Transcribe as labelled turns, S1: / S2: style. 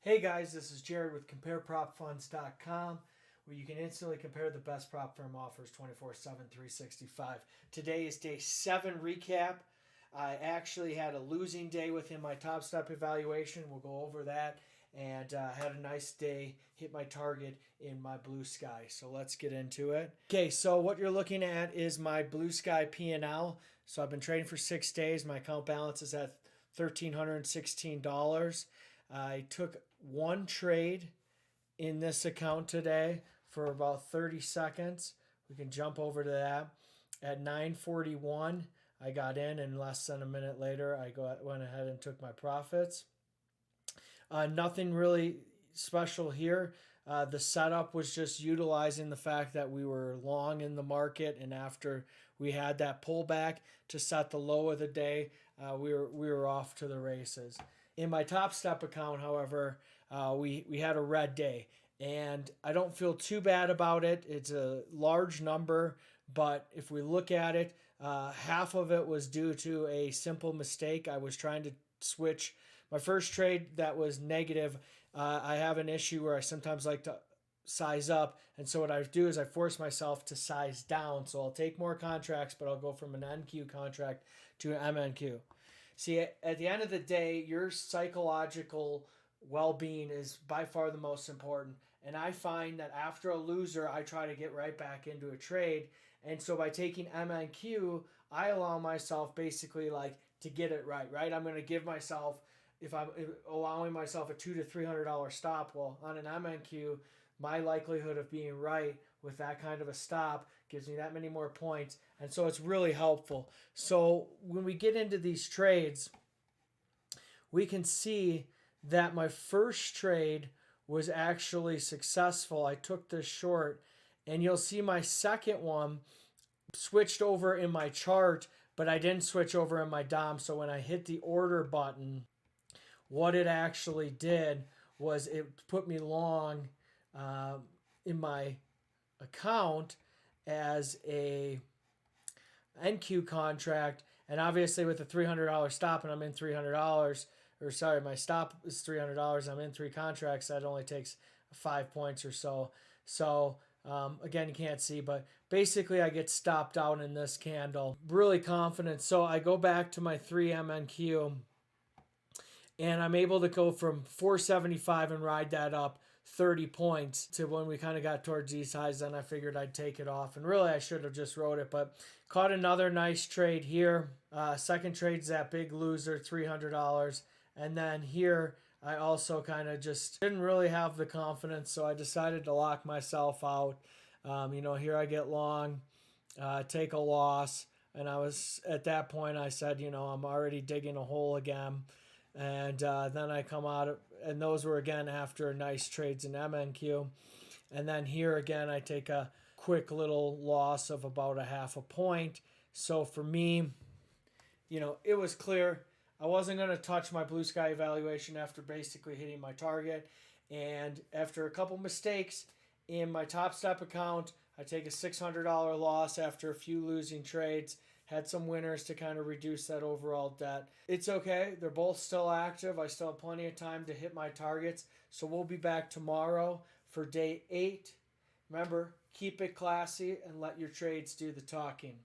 S1: Hey guys, this is Jared with ComparePropFunds.com, where you can instantly compare the best prop firm offers 24/7, 365. Today is day 7 recap. I actually had a losing day within my Topstep evaluation. We'll go over that. And had a nice day, hit my target in my Bluesky. So let's get into it. Okay, so what you're looking at is my Bluesky P&L. So I've been trading for 6 days. My account balance is at $1,316. I took one trade in this account today for about 30 seconds. We can jump over to that. At 9:41, I got in, and less than a minute later, I went ahead and took my profits. Nothing really special here. The setup was just utilizing the fact that we were long in the market, and after we had that pullback to set the low of the day, we were off to the races. In my Topstep account, however, we had a red day, and I don't feel too bad about it. It's a large number, but if we look at it, half of it was due to a simple mistake. I was trying to switch my first trade that was negative. I have an issue where I sometimes like to size up, and so what I do is I force myself to size down. So I'll take more contracts, but I'll go from an NQ contract to an MNQ. See, at the end of the day, your psychological well-being is by far the most important. And I find that after a loser, I try to get right back into a trade. And so by taking MNQ, I allow myself basically like to get it right? I'm going to give myself, if I'm allowing myself a $200 to $300 stop, well, on an MNQ, my likelihood of being right with that kind of a stop gives me that many more points. And so it's really helpful. So when we get into these trades, we can see that my first trade was actually successful. I took this short, and you'll see my second one switched over in my chart, but I didn't switch over in my DOM. So when I hit the order button, what it actually did was it put me long in my account as a NQ contract, and obviously with a $300 stop, and I'm in $300, or sorry, my stop is $300. I'm in 3 contracts. That only takes 5 points or so. So again, you can't see, but basically I get stopped out in this candle. Really confident. So I go back to my 3 MNQ, and I'm able to go from 475 and ride that up 30 points to when we kind of got towards these highs. Then I figured I'd take it off. And really, I should have just wrote it, but caught another nice trade here. Second trade's that big loser, $300. And then here, I also kind of just didn't really have the confidence, so I decided to lock myself out. Here I get long, take a loss. And I was, at that point, I said, I'm already digging a hole again. And then I come out, and those were again after nice trades in MNQ. And then here again, I take a quick little loss of about a half a point. So for me, it was clear I wasn't going to touch my Bluesky evaluation after basically hitting my target. And after a couple mistakes in my Topstep account, I take a $600 loss after a few losing trades. Had some winners to kind of reduce that overall debt. It's okay. They're both still active. I still have plenty of time to hit my targets. So we'll be back tomorrow for day 8. Remember, keep it classy and let your trades do the talking.